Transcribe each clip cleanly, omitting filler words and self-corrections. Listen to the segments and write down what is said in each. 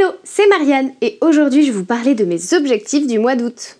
Hello, c'est Marianne et aujourd'hui je vais vous parler de mes objectifs du mois d'août.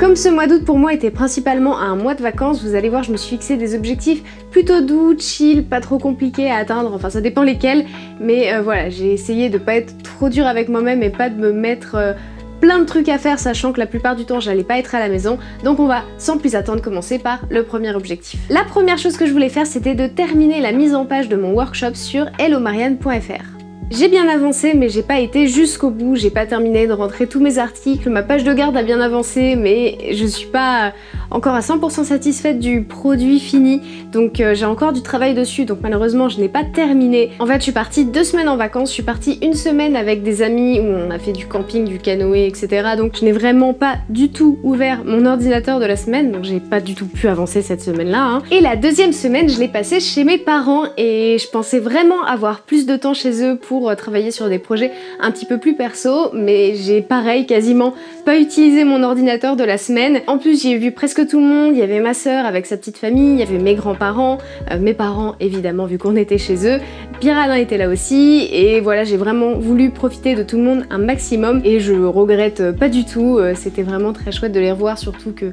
Comme ce mois d'août pour moi était principalement un mois de vacances, vous allez voir, je me suis fixé des objectifs plutôt doux, chill, pas trop compliqués à atteindre, enfin ça dépend lesquels, mais voilà, j'ai essayé de pas être trop dur avec moi-même et pas de me mettre plein de trucs à faire, sachant que la plupart du temps j'allais pas être à la maison, donc on va sans plus attendre commencer par le premier objectif. La première chose que je voulais faire, c'était de terminer la mise en page de mon workshop sur hellomarianne.fr. J'ai bien avancé mais j'ai pas été jusqu'au bout, j'ai pas terminé de rentrer tous mes articles, ma page de garde a bien avancé mais je suis pas encore à 100% satisfaite du produit fini, donc j'ai encore du travail dessus, donc malheureusement je n'ai pas terminé. En fait je suis partie 2 semaines en vacances, je suis partie 1 semaine avec des amis où on a fait du camping, du canoë, etc. Donc je n'ai vraiment pas du tout ouvert mon ordinateur de la semaine, donc j'ai pas du tout pu avancer cette semaine-là. Hein. Et la deuxième semaine je l'ai passée chez mes parents et je pensais vraiment avoir plus de temps chez eux pour travailler sur des projets un petit peu plus perso, mais j'ai pareil quasiment pas utilisé mon ordinateur de la semaine. En plus j'ai vu presque tout le monde, il y avait ma soeur avec sa petite famille, il y avait mes grands-parents, mes parents évidemment vu qu'on était chez eux, Pierre-Alain était là aussi et voilà, j'ai vraiment voulu profiter de tout le monde un maximum et je regrette pas du tout, c'était vraiment très chouette de les revoir, surtout que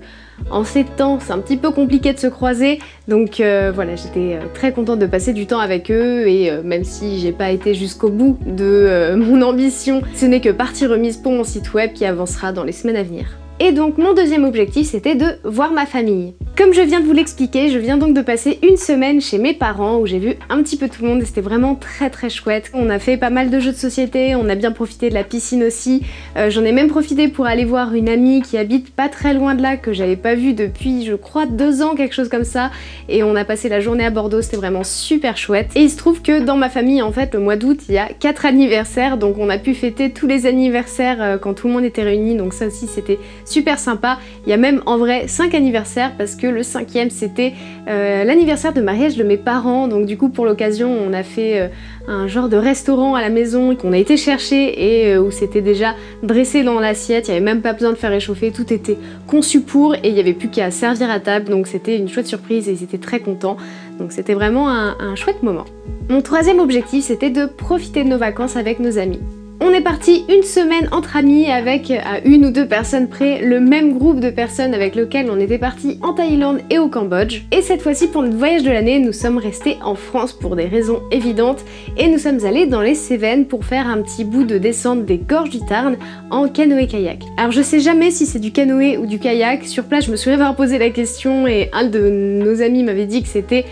en ces temps c'est un petit peu compliqué de se croiser, donc voilà, j'étais très contente de passer du temps avec eux et même si j'ai pas été jusqu'au bout de mon ambition, ce n'est que partie remise pour mon site web qui avancera dans les semaines à venir. Et donc mon deuxième objectif c'était de voir ma famille. Comme je viens de vous l'expliquer, je viens donc de passer 1 semaine chez mes parents où j'ai vu un petit peu tout le monde et c'était vraiment très chouette. On a fait pas mal de jeux de société, on a bien profité de la piscine aussi. J'en ai même profité pour aller voir une amie qui habite pas très loin de là que j'avais pas vue depuis je crois 2 ans, quelque chose comme ça. Et on a passé la journée à Bordeaux, c'était vraiment super chouette. Et il se trouve que dans ma famille en fait le mois d'août il y a 4 anniversaires, donc on a pu fêter tous les anniversaires quand tout le monde était réuni, donc ça aussi c'était super sympa. Il y a même en vrai 5 anniversaires parce que le 5e c'était l'anniversaire de mariage de mes parents, donc du coup pour l'occasion on a fait un genre de restaurant à la maison qu'on a été chercher et où c'était déjà dressé dans l'assiette, il n'y avait même pas besoin de faire réchauffer, tout était conçu pour et il n'y avait plus qu'à servir à table, donc c'était une chouette surprise et ils étaient très contents, donc c'était vraiment un chouette moment. Mon troisième objectif c'était de profiter de nos vacances avec nos amis. On est parti 1 semaine entre amis avec, à 1 ou 2 personnes près, le même groupe de personnes avec lequel on était parti en Thaïlande et au Cambodge. Et cette fois-ci, pour notre voyage de l'année, nous sommes restés en France pour des raisons évidentes et nous sommes allés dans les Cévennes pour faire un petit bout de descente des gorges du Tarn en canoë-kayak. Alors je sais jamais si c'est du canoë ou du kayak, sur place je me souviens avoir posé la question et un de nos amis m'avait dit que c'était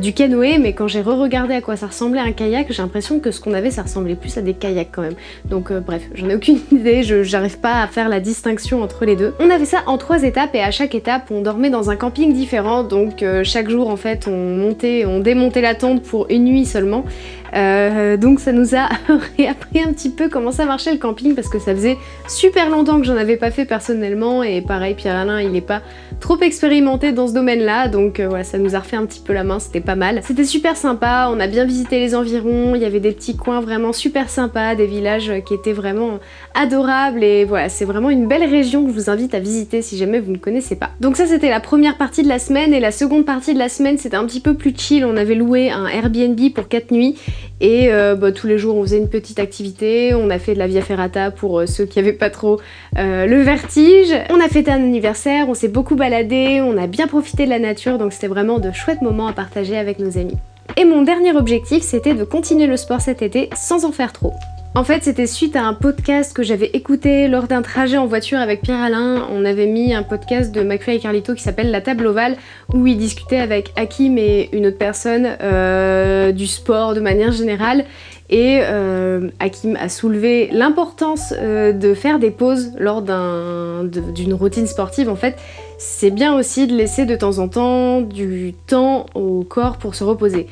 du canoë, mais quand j'ai re-regardé à quoi ça ressemblait un kayak, j'ai l'impression que ce qu'on avait ça ressemblait plus à des kayaks quand même. Donc bref, j'en ai aucune idée, j'arrive pas à faire la distinction entre les deux. On avait ça en 3 étapes et à chaque étape on dormait dans un camping différent, donc chaque jour en fait on démontait la tente pour 1 nuit seulement. Donc ça nous a réappris un petit peu comment ça marchait le camping parce que ça faisait super longtemps que j'en avais pas fait personnellement et pareil Pierre-Alain il est pas trop expérimenté dans ce domaine là, donc voilà, ça nous a refait un petit peu la main, c'était pas mal. C'était super sympa, on a bien visité les environs, il y avait des petits coins vraiment super sympas, des villages qui étaient vraiment adorables et voilà, c'est vraiment une belle région que je vous invite à visiter si jamais vous ne connaissez pas. Donc ça c'était la première partie de la semaine et la seconde partie de la semaine c'était un petit peu plus chill, on avait loué un Airbnb pour 4 nuits et tous les jours on faisait une petite activité, on a fait de la via ferrata pour ceux qui avaient pas trop le vertige, on a fêté un anniversaire, on s'est beaucoup baladé, on a bien profité de la nature, donc c'était vraiment de chouettes moments à partager avec nos amis. Et mon dernier objectif c'était de continuer le sport cet été sans en faire trop. En fait, c'était suite à un podcast que j'avais écouté lors d'un trajet en voiture avec Pierre-Alain. On avait mis un podcast de McFly et Carlito qui s'appelle La Table Ovale, où ils discutaient avec Hakim et une autre personne du sport de manière générale. Et Hakim a soulevé l'importance de faire des pauses lors d'une routine sportive. En fait, c'est bien aussi de laisser de temps en temps du temps au corps pour se reposer.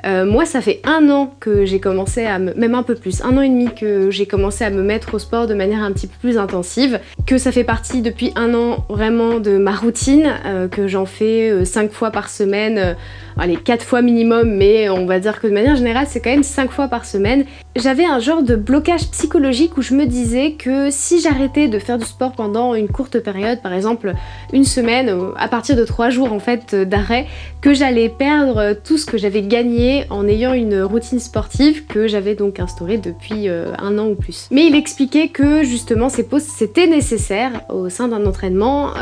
Moi ça fait 1 an que j'ai commencé même un peu plus, 1 an et demi que j'ai commencé à me mettre au sport de manière un petit peu plus intensive, que ça fait partie depuis 1 an vraiment de ma routine, que j'en fais 5 fois par semaine, allez 4 fois minimum, mais on va dire que de manière générale c'est quand même 5 fois par semaine. J'avais un genre de blocage psychologique où je me disais que si j'arrêtais de faire du sport pendant une courte période, par exemple une semaine, à partir de 3 jours en fait d'arrêt, que j'allais perdre tout ce que j'avais gagné en ayant une routine sportive que j'avais donc instaurée depuis 1 an ou plus. Mais il expliquait que justement ces pauses c'était nécessaire au sein d'un entraînement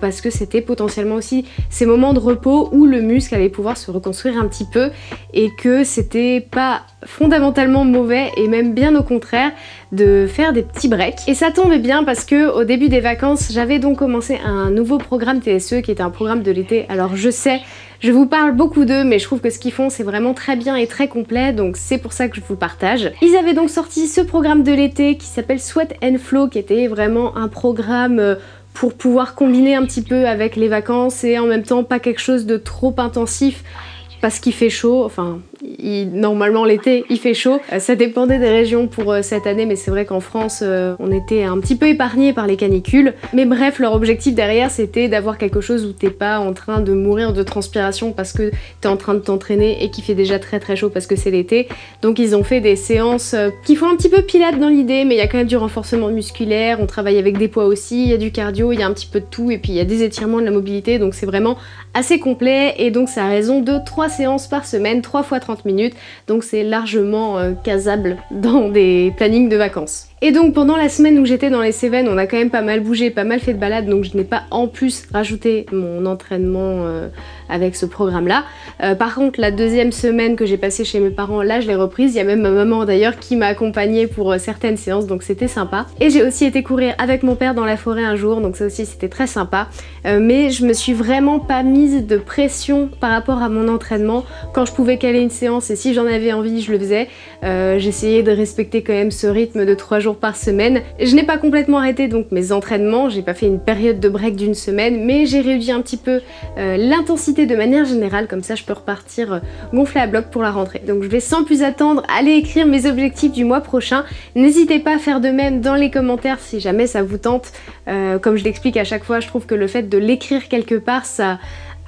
parce que c'était potentiellement aussi ces moments de repos où le muscle allait pouvoir se reconstruire un petit peu et que c'était pas fondamentalement mauvais et même bien au contraire de faire des petits breaks. Et ça tombait bien parce que au début des vacances j'avais donc commencé un nouveau programme TSE qui était un programme de l'été. Alors je sais, je vous parle beaucoup d'eux mais je trouve que ce qu'ils font c'est vraiment très bien et très complet, donc c'est pour ça que je vous le partage. Ils avaient donc sorti ce programme de l'été qui s'appelle Sweat and Flow, qui était vraiment un programme pour pouvoir combiner un petit peu avec les vacances et en même temps pas quelque chose de trop intensif parce qu'il fait chaud, enfin normalement l'été il fait chaud, ça dépendait des régions pour cette année mais c'est vrai qu'en France on était un petit peu épargné par les canicules. Mais bref, leur objectif derrière c'était d'avoir quelque chose où t'es pas en train de mourir de transpiration parce que t'es en train de t'entraîner et qu'il fait déjà très très chaud parce que c'est l'été. Donc ils ont fait des séances qui font un petit peu pilates dans l'idée, mais il y a quand même du renforcement musculaire, on travaille avec des poids aussi, il y a du cardio, il y a un petit peu de tout et puis il y a des étirements, de la mobilité, donc c'est vraiment assez complet. Et donc c'est à raison de 3 séances par semaine, 3 fois 30 minutes, donc c'est largement casable dans des plannings de vacances. Et donc pendant la semaine où j'étais dans les Cévennes, on a quand même pas mal bougé, pas mal fait de balades, donc je n'ai pas en plus rajouté mon entraînement avec ce programme là. Par contre la deuxième semaine que j'ai passée chez mes parents, là je l'ai reprise, il y a même ma maman d'ailleurs qui m'a accompagnée pour certaines séances, donc c'était sympa. Et j'ai aussi été courir avec mon père dans la forêt un jour, donc ça aussi c'était très sympa. Mais je me suis vraiment pas mise de pression par rapport à mon entraînement. Quand je pouvais caler une séance et si j'en avais envie je le faisais. J'essayais de respecter quand même ce rythme de 3 jours par semaine. Je n'ai pas complètement arrêté donc mes entraînements, j'ai pas fait une période de break d'une semaine, mais j'ai réduit un petit peu l'intensité de manière générale, comme ça je peux repartir gonflé à bloc pour la rentrée. Donc je vais sans plus attendre aller écrire mes objectifs du mois prochain. N'hésitez pas à faire de même dans les commentaires si jamais ça vous tente. Comme je l'explique à chaque fois, je trouve que le fait de l'écrire quelque part, ça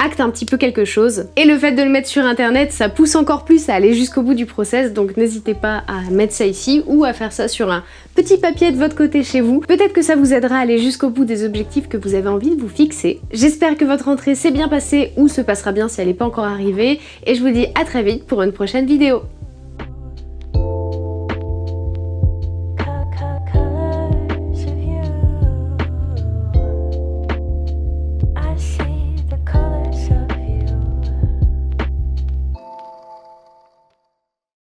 acte un petit peu quelque chose. Et le fait de le mettre sur internet, ça pousse encore plus à aller jusqu'au bout du process, donc n'hésitez pas à mettre ça ici ou à faire ça sur un petit papier de votre côté chez vous. Peut-être que ça vous aidera à aller jusqu'au bout des objectifs que vous avez envie de vous fixer. J'espère que votre rentrée s'est bien passée ou se passera bien si elle n'est pas encore arrivée, et je vous dis à très vite pour une prochaine vidéo.